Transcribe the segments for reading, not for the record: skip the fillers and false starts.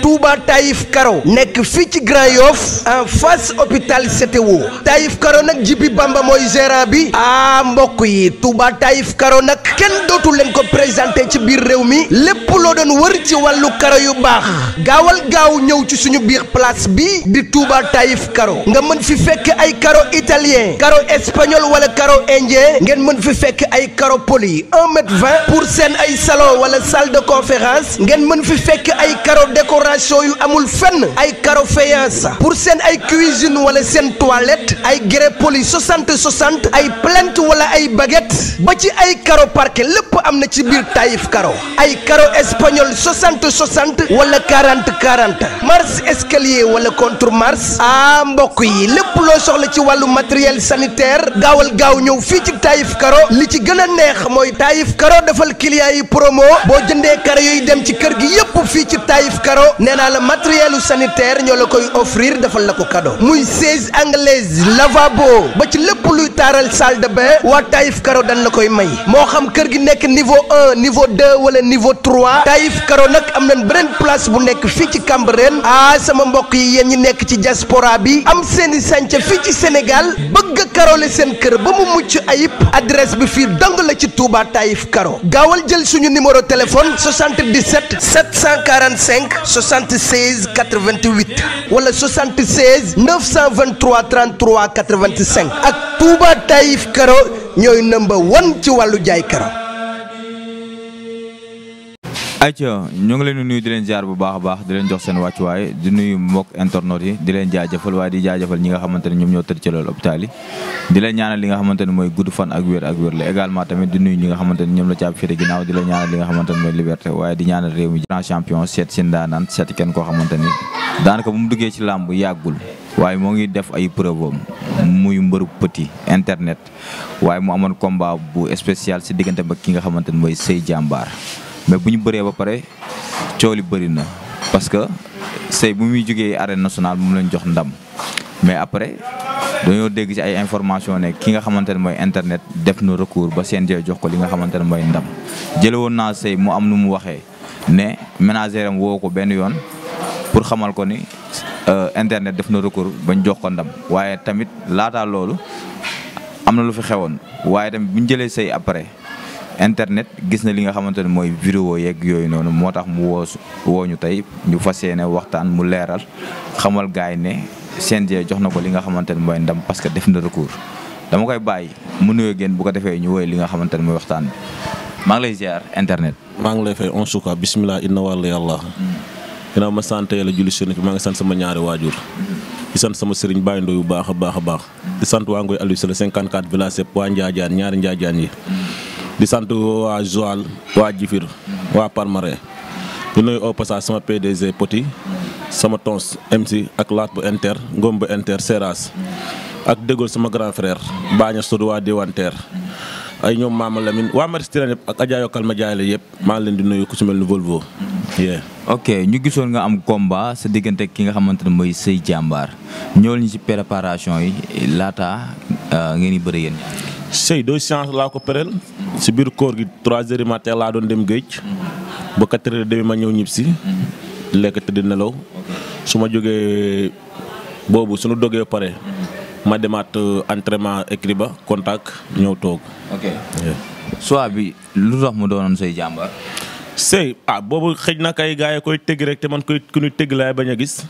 Touba Taïf Karo nekk fii ci Grand Yoff en face hôpital CTO Taïf Karo nag Jibi Bamba mooy gérant bi mbokk yi Touba Taïf Karo nag kenn dootu leen ko présenté ci biir réew mi lépp loo doon wër ci wàllu karo yu baax gaawal gaaw ñëw ci suñu biir place bi di Touba Taïf Karo nga mën fi fekk ay karo italien karo espagnol wala karo indien ngeen mën fi fekk ay karo poli 1,20 m pour seen ay salon wala salle de conférence ngeen mën fi fekk ay karo décoration yu amul fenn ay karo faïence pour seen ay cuisine wala seen toilette ay grès poli 60 ay plinthe wala ay baguette ba ci ay karo parquet lépp am na ci biir Taïf Karo ay karo espagnol 60 wala 40 marche escalier wala contre marche mbokk yi lépp loo soxla ci wàllu matériel sanitaire gaawal gaaw ñëw fii ci Taïf Karo li ci gën a neex mooy Taïf Karo defal client yi promo boo jëndee karo yooyu dem ci kër gi yépp fii ci Taïf Karo nee naa la matériel sanitaire ñoo la koy offrir defal la ko cadeau muy siège anglaise lavabo ba ci lépp luy taaral salle de bain waa Taïf Karo dañ la koy may moo xam kër gi nekk niveau 1 niveau 2 wala niveau 3 Taïf Karo nag am nañ beneen place bu nekk fii ci Cambérène sama mbokk yi yéen ñi nekk ci diaspora bi am seeni sànca fii ci Sénégal bëgg a karole seen kër ba mu mucc ayib adresse bi fii dong la ci Touba Taïf Karo gaawal jël suñu numéro téléphone 77 745 76 88 wala 76 923 33 85 ak Touba Taïf Karo ñooy number 1 ci wàllu jaay karo. ayca ñoo ngi leen di nuyu di leen ziar bu baax a baax di leen jox seen wàccuwaay di nuyu mbokk internautes yi di leen jaajëfal waaye di jaajëfal ñi nga xamante ne ñoom ñoo tëdd ci loolu hôpital yi di leen ñaanal li nga xamante ne mooy gudd fan ak wér la également tamit di nuyu ñi nga xamante ne ñoom la caabi féete ginnaaw di leen ñaanal li nga xamante ne mooy liberté waaye di ñaanal réew mi grand champion seet si ndaanaan seet kenn koo xamante ni daanaka bu mu duggee ci làmb yàggul waaye moo ngi def ay preuve am muy mbëru petit internet waaye mu amoon combat bu spécial si diggante ba ki nga xamante ne mooy Sey Jàmbaar mais bu ñu bëree ba pare coow li bëri na parce que Sey bu muy jógee arène nationale moom lañ jox ndam mais après dañoo dégg ci ay information ne ki nga xamante ne mooy internet def na recours ba CNG jox ko li nga xamante ne mooy ndam jële woon naa Sey mu am nu mu waxee ne ménagère am woo ko benn yoon pour xamal ko ni internet def na recours bañ jox ko ndam waaye tamit laataa loolu am na lu fi xewoon waaye tamit bu ñu jëlee Sey après internet gis na li nga xamante ne mooy vidéo yeeg yooyu noonu moo tax mu woo ñu tey ñu fas yéene waxtaan mu leeral xamal gaay ne CNG jox na ko li nga xamante ne mooy ndam parce que def na recours dama koy bàyyi mu nuyoo génn bu ko defee ñu woy li nga xamante ne mooy waxtaan bi maa ngi lay ziar internet. maa ngi lay fay on suka bismillah inna wàllu yàlla. ginnaaw ma sant yàlla julli si maa ngi sant sama ñaari waajur. di sant sama sëriñ Baye Ndoye bu baax a baax. di sant waa Ngoy Aliou Sall 54 village yëpp waa Njaajaan ñaari Njaajaan yi. di sant waa Joal waa Jifir waa Palmarin di nuyu au passage sama PDG Poti sama tons MC ak laat bu inter ngom bu inter Seras ak déggool sama grand frère Baña Sod waa Déwanteer ay ñoom Mama Lamine waa Maristirane yëpp ak Adja Yokal ma jaay la yëpp maa ngi leen di nuyu ku ci mel ni Volvo. ok ñu gisoon nga am combat sa diggante ki nga xamante ne mooy Sey Jàmbaar ñëwal ñu ci préparation yi laata ngeen di bëri yéen. Sey 2 séances laa ko pereel si biir koor gi 3 heures du matin laa doon dem géej ba 4 heures demi ma ñëw ñib si lekk tëdd nelaw su ma jógee boobu suñu dogee pare ma demaat entraînement écrit ba contact ñëw toog. ok soit bi lu tax mu doonoon Sey Jàmbaar. Sey boobu xëj na kay gars yi koy tëgg rek te man ku ñuy tëgg laay bañ a gis.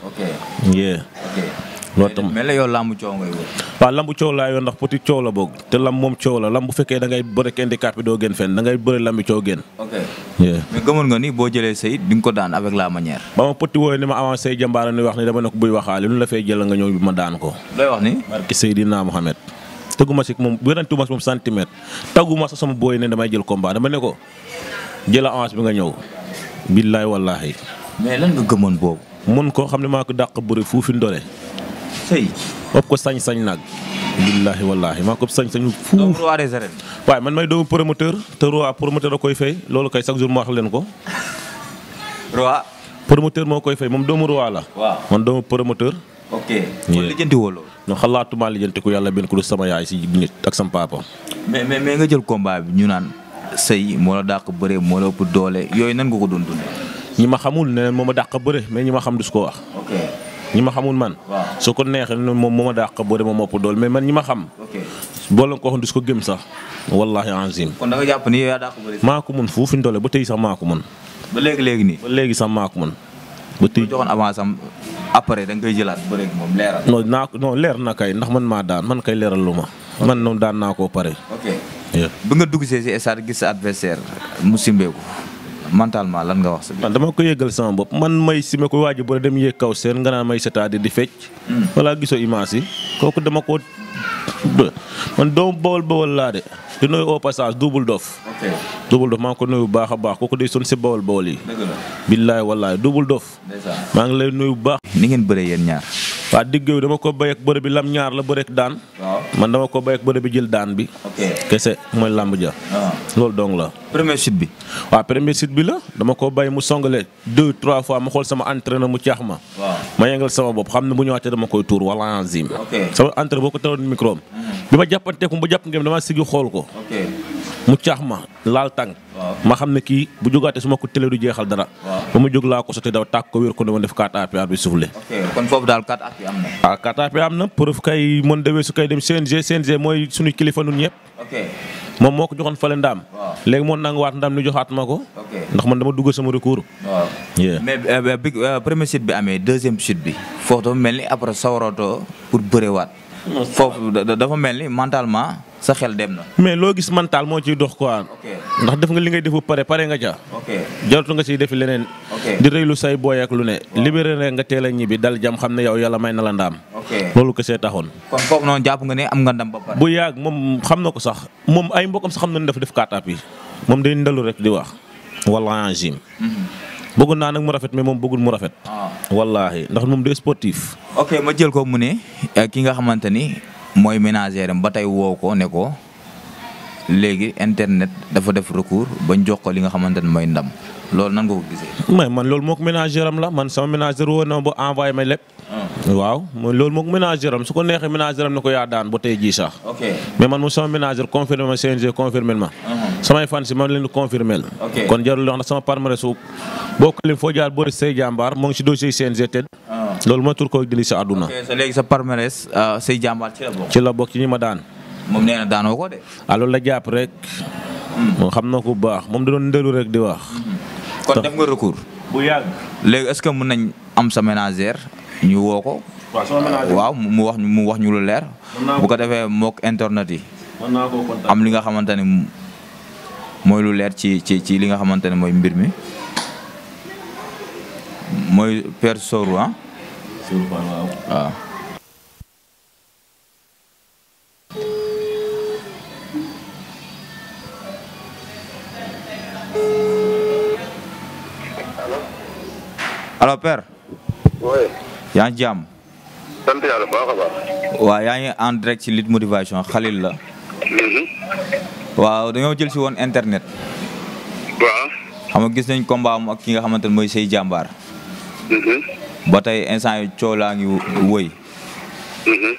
loolu tam mais la yow lambu coow ngay wër. waaw lambu coow laa yoon ndax petit coow la boog te lam moom coow la lam bu fekkee da ngay bëre handicap bi doo gën fenn da ngay bëre lambi coow gën. ok mais gëmoon nga ni boo jëlee Sey di nga ko daan avec la manière. ba ma petit wooyee ni ma avancé Sey Jàmbaar ni wax ni dama ne ko buy waxaale lu la fay jël nga ñëw bi ma daan ko. looy wax ni. barki Seydina Mohamed. tëgguma si moom wérantuma si moom centimètre tagguma sa sama booy ne damay jël combat dama ne ko jël avance bi nga ñëw. billaay wallaahi. mais lan nga gëmoon boobu. mun ko xam ne maa ko dàq bëri fuufi ndole. Sey. ëpp ko sañ-sañ nag. billaahi wallaahi maa ko sañ-sañu fuuf. roi des arènes. waaye man may doomu promoteur te roi promoteur a koy fay loolu kay chaque jour ma wax leen ko. roi. promoteur moo koy fay moom doomu roi la. waaw man doomu promoteur. ok kon lijjanti woo loolu. non xalaatuma lijjanti ko yàlla benn ku du sama yaay si nit ak sama papa. mais nga jël combat bi ñu naan sëy moo la dàq bëre moo la ëpp doole yooyu nan nga ko doon dundee. ñi ma xamul ne moo ma dàq bëre mais ñi ma xam du su ko wax. ok ñi ma xamul man. waaw su ko neexee moom moo ma dàq bëre moom moo ëpp doole mais man ñi ma xam. ok boo leen ko waxoon du su ko gëm sax. wallahi azim. kon da nga jàpp ni yow yaa dàq bëre. maa ko mën foofu ñu doole ba tey sax maa ko mën. ba léegi nii. ba léegi sax maa ko mën. ba tey joxoon avance am après da nga koy jëlaat bëre ak moom leeral. non leer na kay ndax man maa daan man kay leeral lu ma. man noonu daan naa koo pare. ok bi nga dugg see si stade gis sa adversaire mu simbeeku mentalement lan nga wax sa biir. man dama ko yëgal sama bopp man may si ma ko waaj ba dem yéeg kaw seen nga naan may c'est-à-dire di fecc. wala gisoo image yi kooku dama ko man doomu bawol laa de di nuyu au passage double dof. ok double dof maa ngi ko nuyu bu baax a baax kooku day son si bawol yi. dëgg la. billaay wallaay double dof. maa ngi lay nuyu bu baax. ni ngeen bëree yéen ñaar. waa digg dama ko béy ak bëre bi lam ñaar la bëre ak daan. waaw man dama ko béy ak bëre bi jël daan bi. ok kese mooy làmb ja. loolu dong la. premier chute bi. waaw premier site bi la dama ko bay mu songale 2-3 fois ma xool sama entraîneur mu caax ma. waaw ma yëngal sama bopp xam ne bu ñëwaatee dama koy tuur wala enzim. ok sama entraîneur boo ko teewoon micro am. bi ma jàppanteeku ba jàpp ngeen dama sigi xool ko. ok mu caax ma laal tàng. waaw ma xam ne kii bu jógaatee su ma ko télé du jeexal dara. waaw ba ma jóg laa ko sotti daw tàkk ko wér ko dama def 4 APR bi soufflé. ok kon foofu daal 4 appuis am na. waaw 4 APR am na preuve kay mën demee su kay dem CNG mooy suñu kilifa nun ñëpp. ok moom moo ko joxoon fale ndaam. waaw léegi moo nanguwaat ndaam ni joxaat ma ko. ok ndax man dama dugg sama recours. waaw mais bi premier chute bi amee deuxième chute bi foofu dafa mel ni après sawaratoo pour bërewaat. foofu dafa mel ni mentalement sa xel dem na. mais loo gis mental moo ciy dox quoi. ok ndax def nga li ngay def ba pare nga ca. ok jaratu nga ciy defi leneen. ok di rëylu say booy ak lu ne. libéré rek nga teel a ñibbi dal jam xam ne yow yàlla may na la ndaam. ok loolu kese taxoon. kon foofu noonu jàpp nga ne am nga ndam ba pare. bu yàgg moom xam na ko sax moom ay mbokkam sax xam na ne dafa def kaataap yi moom day ndalu rek di wax. wallaahi jim. bëggoon naa nag mu rafet mais moom bëggul mu rafet. wallaahi ndax moom du sportif. ok ma jël ko mu ne ki nga xamante ni mooy ménagère am ba tey woo ko ne ko léegi internet dafa def recours bañ jox ko li nga xamante ni mooy ndam loolu nan nga ko gisee. mais man loolu moo ko ménagère am la man sama ménagère woo na ba envoyé ma lépp. waaw loolu moo ko ménagère am su ko neexee ménagère am ne ko yaa daan ba tey jii sax. ok mais man moom sama ménagère confirmé ma CNG confirmé ma. samay fan si man leen di confirmé la. ok kon jarul wax na sama palmarès su boo ko lim foo jaar Boris Seye jàmbaar moo ngi si dossier CNG tëdd. loolu mooy tur ko dili sa àdduna. ok so léegi sa palmarès say jàmbaar ci la bokk. ci la bokk ci ñi ma daan. moom nee na daanoo ko de. loolu la jàpp rek. moom xam na ko bu baax moom da doon ndelu rek di wax. kon def nga recours. bu yàgg. léegi est-ce que mën nañ am sa ménagère ñu woo ko. waaw sama ménagère waaw mu wax ñu lu leer. bu ko defee mook internet yi. mën naa koo kontaan. am li nga xamante ni mooy lu leer ci li nga xamante ne mooy mbir mi mooy Père Sorou ah. waaw. allo Père. oui. yaa ngi jàmm. sant yàlla baax a baax. waaw yaa ngi en direct ci Lutte Motivation Khalil la. waaw dañoo jël si woon internet. waaw. xam nga gis nañ combat am ak ki nga xamante ne mooy Sey Jàmbaar. ba tey instant yi coow laa ngi wëy.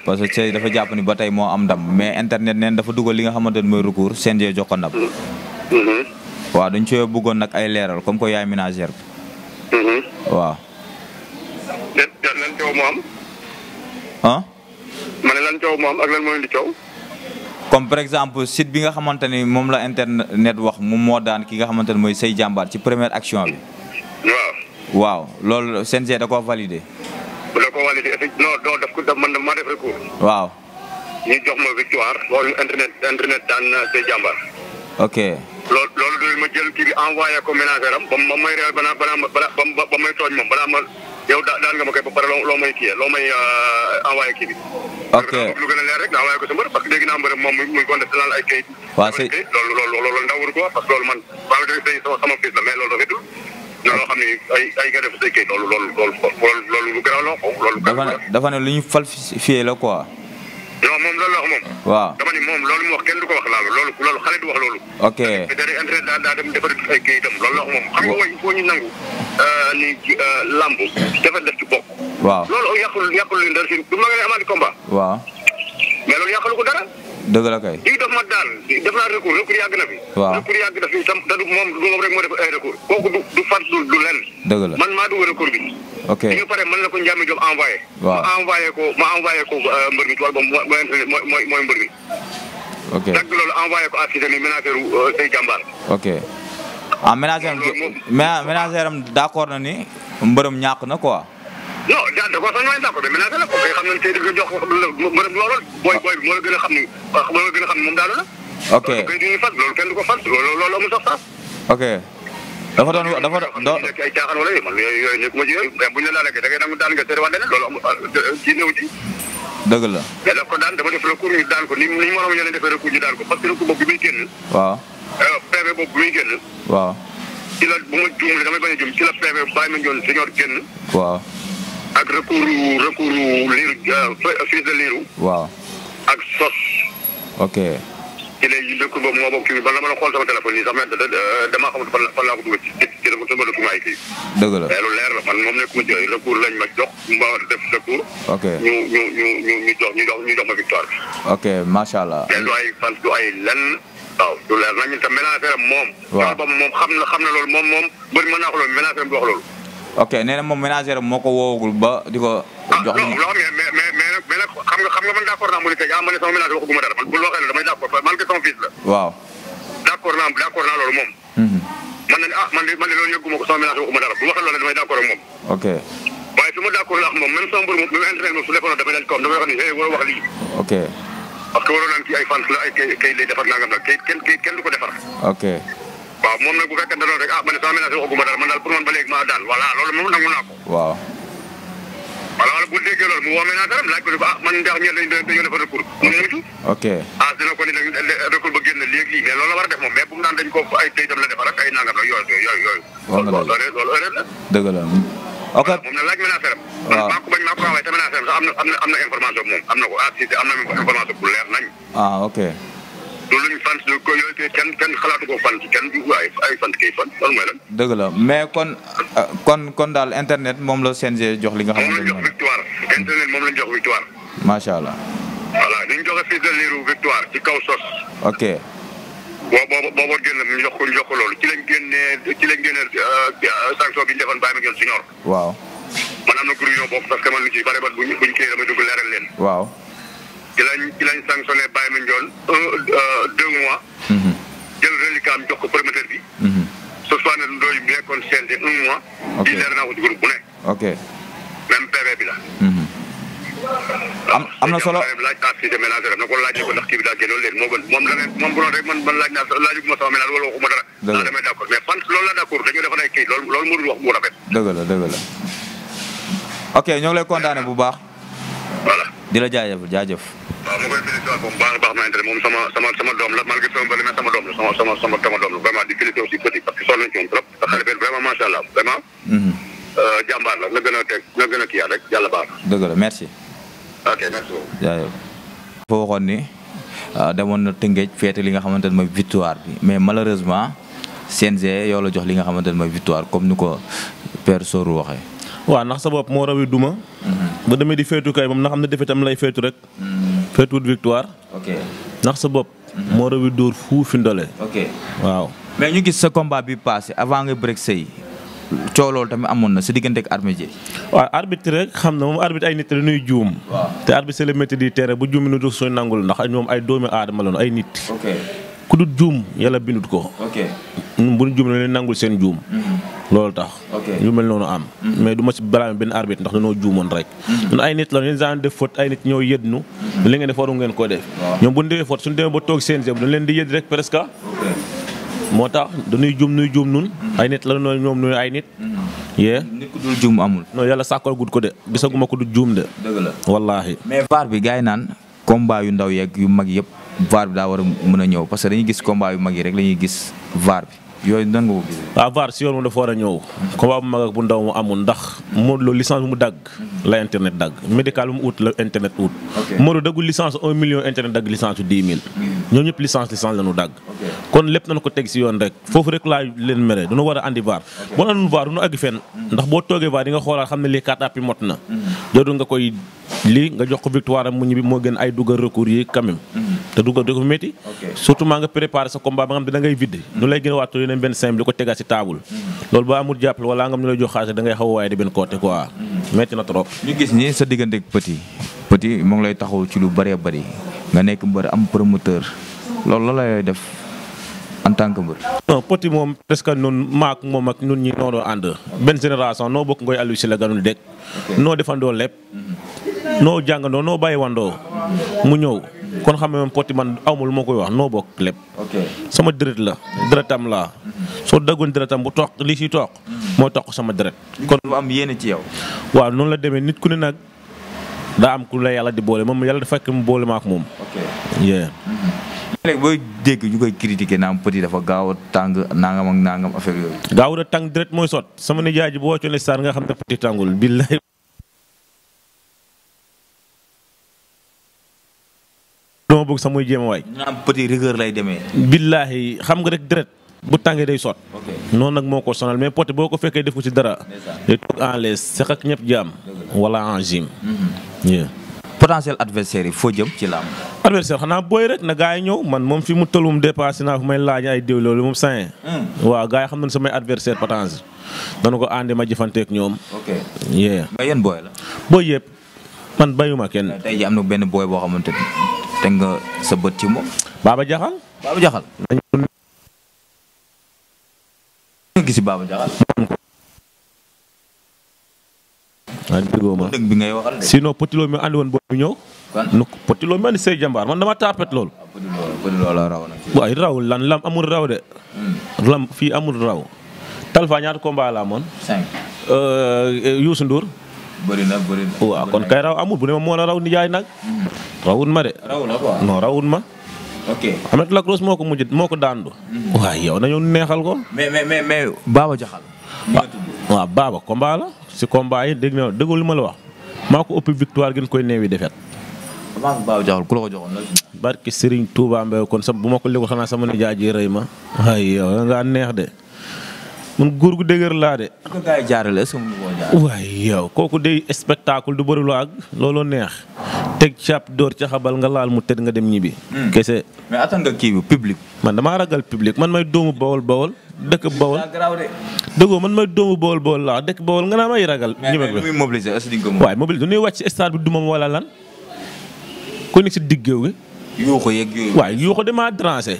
parce que Sey dafa jàpp ni ba tey moo am ndam mais internet neen dafa dugal li nga xamante ne mooy recours CNG jox ko ndam. waaw dañ cee bëggoon nag ay leeral comme que yaay ménagère bi. waaw. lan coow moo am. ah. ma ne lan coow moo am ak lan moo indi coow. comme par exemple site bi nga xamante ni moom la internet wax moom moo daan ki nga xamante ne mooy Sey Jàmbaar ci première action bi. waaw. waaw loolu CNG da koo validé. da koo validé non daf ko man maa def recours. waaw. ñu jox ma victoire wax ñu internet daan Sey Jàmbaar. ok. loolu doy ma jël kii bi envoyé ko ménagère am ba may réew ba may tooñ moom balaa ma yow daan nga ma koy ba pare loo may kii loo may envoyé kii bi. ok lu gën a leer rek nga envoyé ko sa mbër parce que dégg naa mbër moom muy contesté naan ay kayit. waaw Sey loolu ndaw waru ko wax parce que loolu man maa ngi dégg sama fils la mais loolu rafetul. loo xam ne ay nga def say kayit loolu lu garaaw la loolu. dafa ne lu ñu falsifié la quoi. non moom loolu la wax moom. waaw dama ni moom loolu mu wax kenn du ko wax loolu xale du wax loolu. ok te da internet daa dem defar ay kayitam loolu la wax moom xam nga il faut ñu nangu ni lamb dafa def ci bokk. waaw loolu yàqul leen dara si du ma nga ne amaat combat. waaw. mais loolu yàqalu ko dara. dëgg la kay. lii daf ma daan def naa recours yàgg na fi. waaw recours yàgg na fi tam te du moom rek moo def ay recours kooku du fat du lenn. dëgg la man maa dugg recours bi. ok bi nga pare mën na ko Ndiame Diop envoyé. waaw ma envoyé ko mbër mi tool ba mooy mbër mi. ok nag loolu envoyé ko assisté mi ménagère say jàmbaar. ok ménagère am d'accord na ni mbërëm ñàkk na quoi. non da ko sax ñooy d'accord mais ménagère la ko kay xam nañ tey di nga jox mbërëm loolu booy bi moo la gën a xam ni moom daanu na. ok kay du ñu fas loolu kenn du ko fas loolu amul sax ok dafa doon nekk ay caaxaan wala yooyu man yooyu nekkuma ci yooyu mais buñ la laalee da ngay nangu daan nga tere wax loolu amul ci néew ji. dëgg la. mais daf ko daan dama def recours ñu daan ko ni moroom ñoo leen defee recours ñu daan ko parce que recours boobu bi muy génn. waaw. PV boobu bi muy génn. waaw. ci la bu ma juumlee damay bañ a juum ci la PV bàyyi ma njoon senior génn. waaw. ak recours liiru fils de liiru. waaw. ak sos. ok. ci léegi recours boobu moo bokk kii bi man la mën a xool sama téléphone nii sax mais damaa xamul fan laa ko dugal ci sama document yi kii. dëgg la mais lu leer la man moom nekkuma ci recours lañ ma jox ma def recours. ok ñu jox ma victoire bi. ok macha allah. mais du ay fan du ay lenn. waaw du leer nañu tam ménagère am moom. waaw moom xam na loolu moom bëri mën naa ko loolu ménagère am du wax loolu. ok nee na moom ménagère am moo ko woowagul ba di ko. jox non non mais nag xam nga man d'accord naa mu ne tey ma ne sama ménagère waxaguma dara man bu waxee damay d'accord man que son fils la. waaw. d'accord naa loolu moom. man de loolu yëgguma ko sama ménagère waxuma dara bu waxee loolu damay d'accord ak moom. ok. waaye su ma d'accord ak moom même sama mbër moom internet moom su defoon damay dal kawam damay wax ni waroo wax lii. ok. parce que waroon naan ci ay fans la ay kay lay defar nangam nag kenn du ko defar. ok. waaw moom nag bu fekkee ne loolu rek man de sama ménagère waxaguma dara man daal pour man ba léegi maa daan voilà loolu moom nangu naa ko. waaw. voilà bu déggee loolu mu woo ménagère am laaj ko ne ko man ndax ñeen dañoo defar recours mu mujj. ok. dina ko ni nag recours ba génn léegi lii mais loolu la war a def moom mais bu mu naan dañ ko ay kayitam la defar ak ay nangam la yooyu. loolu erreur la. dëgg la. ok moom na laaj ménagère am. waaw maa ko bañ maa ko envoyé te ménagère am sax am na information moom am na ko am na information bu leer nañ. ok. du luñ fan ko yooyu te kenn xalaatu ko fan kenn du ay fan kii fan loolu mooy lan. dëgg la mais kon daal internet moom la CNG jox li nga xamante moom lañ jox victoire internet moom lañ jox victoire. macha allah. voilà ni ñu joxe fils de liiru victoire ci kaw sos. ok. boo génn ñu jox ko loolu ci lañ génnee sanction bi ñu defoon bàyyi ma ngeen signor. waaw. man am na groupe yoo bokk parce que man lu ci bari ba buñ kii damay dugg leeral leen. waaw. ci lañ sanctionné bàyyi ma njoon 2 mois. jël reliquat am jox ko promoteur bi. ce soit ne ndooy bi nekkoon CNG 1 mois. ok di leer naa ko ci groupe bu ne. ok. même PV bi la. am na solo laaj assisté ménagère na ko laajee ko ndax kii bi daa génnoon leen moo gën moom la ne moom bu doon rek man laaj naa laajuguma sama ménage wala waxuma dara. dëgg la damay d'accord mais fan loolu la d'accord dañoo defoon ay kii loolu mënul wax mu rafet. dëgg la. ok ñoo ngi lay kontaane bu baax. voilà. di la jaajëf. waaw ma koy félicité bu baax a baax ma intérêt moom sama doom la malgré sama bëri mais sama doom la sama doom la vraiment di félicité aussi petit parce que sonn nañ ci moom trop te xale bi vraiment macha allah vraiment. jàmbaar la na gën a kii rek yàlla baax. dëgg la merci. ok merci beaucoup. jaajëf. dafa waxoon ni demoon na Tëngéej féete li nga xamante ne mooy victoire bi mais malheureusement CNG yow la jox li nga xamante ne mooy victoire comme ni ko Père Sorou waxee. waaw ndax sa bopp moo rawi duma. ba demee di feetu kay moom na xam ne defee tam lay feetu rek. feetuwut victoire. ok ndax sa bopp. moo rawi dóor fuufi ndole. ok waaw. mais ñu gis sa combat bi passé avant nga break sëy coow loolu tamit amoon na sa diggante ak Armé Dié. waaw arbitre rek xam na moom arbitre ay nit la ñuy juum. waaw te arbitre c'est le métier du terrain bu juum nu du suñu nangul ndax ñoom ay doomi aadama lañu ay nit. ok ku dul juum yàlla bindut ko. ok bu ñu juum ne leen nangul seen juum. loolu tax. ok yu mel noonu am. mais du ma ci balaame benn arbitre ndax dañoo juumoon rek. ñun ay nit la ñu daan def faute ay nit ñoo yëdnu. li ngeen def waru ngeen ko def. ñoom bu ñu defee faute suñu demee ba toog CNG bu dañ leen di yëd rek presque. moo tax dañuy juum nuy juum nun ay nit la ñoom nuy ay nit. nit ku dul juum amul. non yàlla sàkkal gut ko de gisaguma ko du juum de. dëgg la wallaahi. mais VAR bi gars yi naan combat yu ndaw yeeg yu mag yëpp VAR bi daa war a mën a ñëw parce que dañuy gis combat yu mag yi rek la ñuy gis VAR bi yooyu nan nga ko gisee. waaw VAR si yoon mu dafa war a ñëw. combat bu mag ak bu ndaw mu amul ndax Modou Lo licence bu mu dagg la internet dagg médical bu mu ut la internet ut. Modou daggul licence 1 million internet dagg licence su 10 000. ñoom ñëpp licence la ñu dagg. kon lépp nañu ko teg si yoon rek foofu rek laa leen mere dañoo war a andi VAR. boo andoon VAR du ñu àgg fenn ndax boo toogee VAR di nga xoolaat xam ne lii carte d'appui mot na. jooju nga koy lii nga jox ko victoire am mu ñibbi moo gën ay dugal recours yi quand même. te du ko métti. surtout maa nga préparé sa combat ba nga xam ne da ngay vidde nu lay gën a waatoo yeneen benn simple di ko tegaat si table. loolu ba amul jàppale wala nga am nu lay jox xaalis da ngay xaw a waaye di benn côté quoi. métti na trop. ñu gis ni sa diggante ak Petit mu ngi lay taxaw ci lu bëree bëri nga nekk mbër am promoteur loolu la lay def en tant que mbër. non Petit moom presque noonu maak moom ak ñun ñi noo doon ànd benn génération noo bokk ngoy Aliou Sylla ganu dëkk noo defandoo lépp noo jàngandoo noo bàyyi wandoo mu ñëw kon xam ne moom Petit man awma lu ma koy wax noo bokk lépp sama dërët la dërëtam laa soo daggoon dërëtam bu toog lii si toog moo toog sama dërët kon bu am yéene ci yow. waaw noonu la demee nit ku ne nag daa am ku la yàlla di boole moom yàlla dafa fekk mu boole ma ak moom. léegi booy dégg ñu koy critiquer naan Petit dafa gaaw a tàng nangam ak nangam affaire yooyu. gaaw a tàng direct mooy sot sama nijaay ji boo wàccoon star nga xam ne Petit tàngul billahi. dama bëgg sax muy jéem a waay. ñu naan Petit rigueur lay demee. billahi xam nga rek direct bu tàngee day sot. noonu nag moo ko sonal mais Petit boo ko fekkee def ko ci dara. day toog en l'aise sax ak ñëpp jaam. wala en gym. potentiel adversaire yi foo jëm ci làmb. adversaire xanaa booy rek na gars yi ñëw man moom fi mu toll moom dépassé naa fu may laaj ay déw loolu moom sañ. waaw gars yi xam nañ samay adversaire potentiel. dana ko àndi ma jëfanteek ñoom. mais yéen booy la. booy yëpp man bayuma kenn. tey jii am na benn booy boo xamante ni teg nga sa bët ci moom. Baba Jaxal. Baba Jaxal. nga gis Baba Jaxal. waaw déggoo ma dëgg bi ngay waxal de. sinon Petit Lo mi andi woon boobu ñëw. nu Petit Lo mi andi say jàmbaar man dama taapet loolu. Petit Lo la raw na. waaye raw lan lam amul raw de. lam fii amul raw. Talfa ñaata combat la amoon. 5. Youssou Ndour. bëri na. waaw kon kay raw amul bu ne ma moo la raw nijaay nag. rawun ma de. raw la quoi. non rawun ma. Amet Lac Rose moo ko daandu. waaye yow nañu neexal ko. mais Baba Jaxal. waaw Baba combat la. si combat yi dégg na déggoo li ma la wax maa ko ëpp victoire gën koy neewi defet. maa ngi Baba Jaxal ku la ko joxoon la. barki Serigne Touba Mbaye kon sa bu ma ko léegi xanaa sama nijaay ji rëy ma. ay yow nga neex de man góor gu dëgër laa de. ko gars yi jaarale est-ce que mën nga koo jaarale. waaye yow kooku day spectacle du bëri lu ak looloo neex teg cap door ca xabal nga laal mu tëdd nga dem ñibbi. kese. mais attan nga kii bi public. man damaa ragal public man may doomu bawol dëkk bawol. dëggoo man may doomu bawol laa dëkk bawol nga naa may ragal. mais muy mobiliser est-ce que di nga ko mobiliser. waaye mobiliser du ñuy wàcc ci stade bi dumam wala lan ku nekk si diggéew gi. yuuxu yeeg yooyu. waaye yuuxu damaa déranger.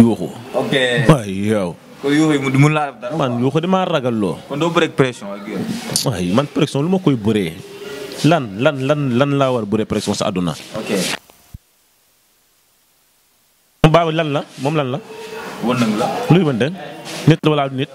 yuuxu. ok waaye yow. kon yuuxu yi mun laa def dara. man yuuxu damaa ragal loo. kon doo bëreeg pression ak yooyu. waaye man pression lu ma koy bëree. lan laa war a bëree pression sa àdduna. ok. moom baabi lan la moom lan la. wëndëng la. luy wëndëng. nit la wala du nit.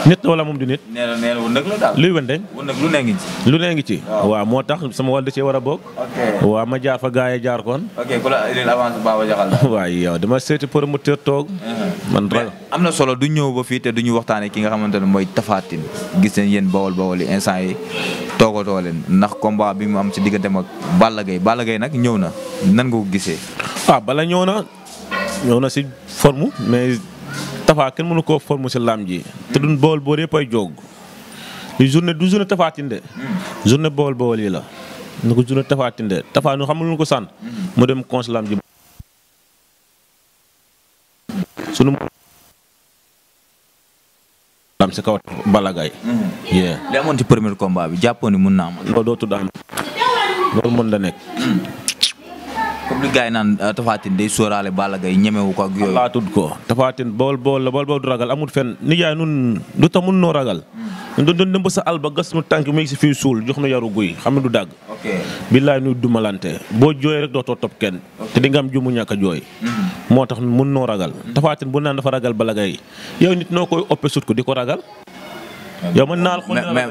nit la wala moom du nit. nee na wëndëng la daal. luy wëndëng. wëndëng lu ne ngi ci. lu ne ngi ci. waaw moo tax sama wàll da cee war a bokk. ok waaw ma jaar fa gars yi jaar koon. ok ku la indil avance Baba Jaxal la. waaye yow dama seeti promoteur toog. man ragal. am na solo du ñëw ba fii te du ñu waxtaanee ki nga xamante ne mooy Tapha Tine gis nañ yéen bawol yi instant yi toogatoo leen ndax combat bi mu am ci digganteem ak Balla Gaye nag ñëw na nan nga ko gisee. Balla ñëw na si forme mais Tapha kenn mënu koo forme si lam ji te duñ bawol yëpp ay jóg li journée du journée Tapha Tine de journée bawol yi la nu ko journée Tapha Tine de Tapha nu xamul lu ko sànn mu dem cons lam ji sunu lam si kaw Balla Gaye li amoon ci premier combat bi jàppoon ni mun naa am. loolu doo tudd am loolu mën la nekk. comme li gars yi naan Tapha Tine day sóoraale Balla Gaye ñemewu ko ak yooyu. laa tudd ko Tapha Tine bawol du ragal amul fenn nijaay nun du tax mun noo ragal. ñun doon dem ba sa àll ba gas nu tànk mi ngi si fii suul jox nu yaru guy xam ne du dàgg. ok billaay nuy dumalante boo jooyee rek dootoo topp kenn. te di nga am jumu ñàkk a jooy. moo tax mun noo ragal. Tapha Tine bu naan dafa ragal Balla Gaye yow nit noo koy oppe sut ko di ko ragal. yow mën naa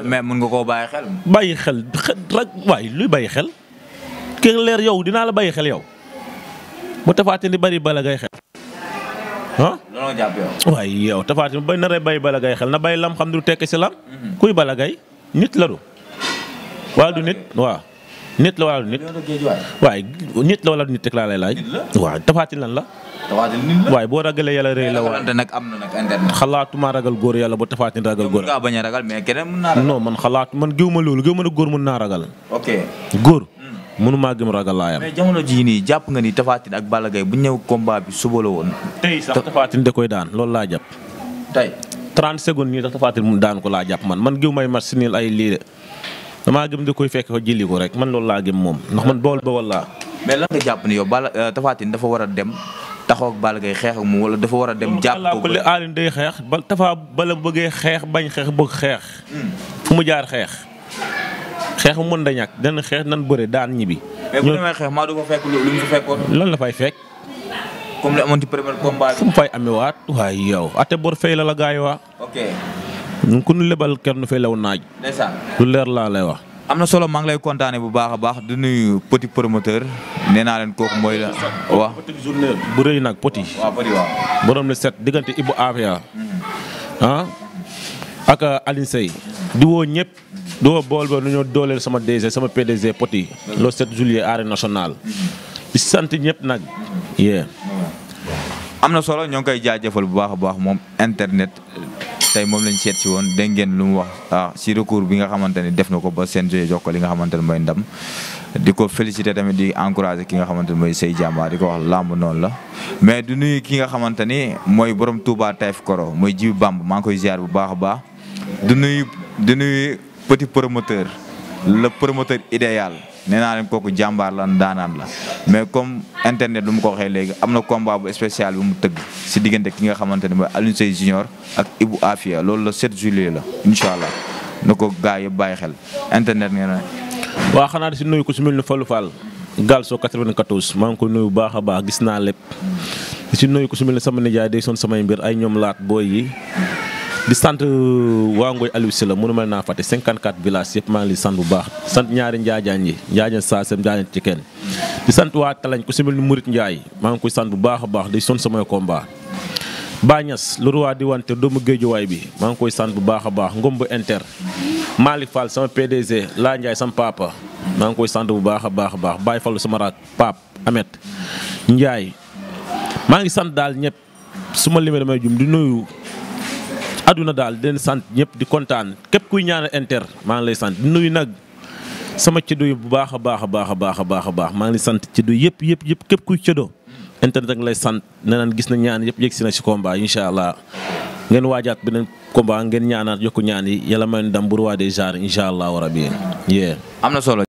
mais mun nga koo bàyyi xel. bàyyi xel waaye luy bàyyi xel. kër leer yow dinaa la bàyyi xel yow. mu Tapha Tine di bari Balla Gaye xel. looloo jàpp yow. waaye yow Tapha Tine ba naree bàyyi Balla Gaye xel na bàyyi lam xam ne du tekki si lam. kuy Balla Gaye nit la du. wala du nit waaw. nit la wala du nit. waaye nit la wala du nit rek laa lay laaj. waaw Tapha Tine lan la. waaye boo ragalee yàlla rëy la waaye. nag am na nag internet. xalaatuma ragal góor yàlla ba Tapha Tine ragal góor. mën ngaa bañ a ragal mais keneen mën naa ragal. non man man gëw ma loolu gëw ma ne góor mën naa ragal. ok góor mënumaa gëm ragalaayam. mais jamono jii nii jàpp nga ni Tapha Tine ak Balla Gaye bu ñëw combat bi suba la woon. tey sax Tapha Tine da koy daan loolu laa jàpp. tey 30 secondes nii sax Tapha Tine mu daan ko laa jàpp man giw may match nii ay lii de damaa gëm da koy fekk fa jëli ko rek man loolu laa gëm moom ndax man bool ba walla. mais lan nga jàpp ni yow Tapha Tine dafa war a dem taxaw ak Balla Gaye xeex ak moom wala dafa war a dem. jàpp ko ba Alioune day xeex ba Tapha bala bëggee xeex bañ xeex bëgg xeex. fu mu jaar xeex mu mën da ñàkk dana xeex nan bëre daan ñibbi. mais bu demee xeex maa du fa fekk lu mu fa fekkoon. lan la fay fekk. comme li amoon ci premier combat fu mu fay amewaat waaye yow ate bor fay la gaay waa. ok. ñu ku ñu lebal kenn fay law naaj. ndeysaan lu leer laa lay wax. am na solo maa ngi lay kontaane bu baax a baax di nuyu petit promoteur nee naa leen kooku mooy la. waaw petit journée bu rëy nag petit. waaw petit waaw. borom le set diggante Ibou Afia. ak Alioune Seye. di woo ñëpp. di woo bool ba nu ñoo dooleel sama DG sama PDG petit. le 7 juillet arène nationale. di sant ñëpp nag. am na solo ñoo ngi koy jaajëfal bu baax a baax moom internet tey moom lañ seet si woon dégg ngeen lu mu wax si recours bi nga xamante ni def na ko ba CNG jox ko li nga xamante ne mooy ndam di ko féliciter tamit di encourager ki nga xamante ne mooy Sey Jàmbaar di ko wax làmb noonu la. mais du nuyu ki nga xamante ni mooy borom Touba Taïf Koro mooy Jibi Bamb maa ngi koy ziar bu baax a baax du nuyu petit promoteur le promoteur idéal. nee naa leen kooku jàmbaar la daanaan la mais comme internet lu mu ko waxee léegi am na combat bu spécial bi mu tëgg si diggante ki nga xamante ne mooy Alioune Seye Junior ak Ibou Afia loolu la 7 juillet la incha allah na ko gaa yëpp bàyyi xel internet ngeen ne. waa xanaa di si nuyu ko si mel ni Fallou Fall Galso 94 maa ngi ko nuyu bu baax a baax gis naa lépp di si nuyu ko si mel ni sama nijaay day son samay mbir ay ñoom laat booy yi. di sant waa Ngoy Aliou Sylla mënu ma naa fàtte 54 villages yëpp maa ngi sant bu baax sant ñaari njaajaan yi njaajaan saasem njaajaan ci kenn di sant waa Talañ ku si mel ni Murit Ndiaye maa ngi koy sant bu baax a baax day son samay combat Bañas lu ruwaa di wante doomu géejuwaay bi maa ngi koy sant bu baax a baax Ngomb Inter Malick Fall sama PDG Laa Ndiaye sama papa maa ngi koy sant bu baax a baax a baax Baye Fallu sama rak Pape Amet Ndiaye maa ngi sant daal ñëpp su ma limee damay jum di nuyu aduna daal di leen sant ñëpp di kontaan képp kuy ñaanal Inter maa ngi lay sant di nuyu nag sama cëdo yi bu baax a baax a baax a baax a baax a baax maa ngi lay sant cëdo yëpp képp kuy cëdo Inter rek lay sant nee naan gis na ñaan yëpp yegg si na si combat incha allah ngeen waajaat beneen combat ngeen ñaanaat yokku ñaan yi yàlla may ndam bu roi des arènes incha allah rabi. am na solo.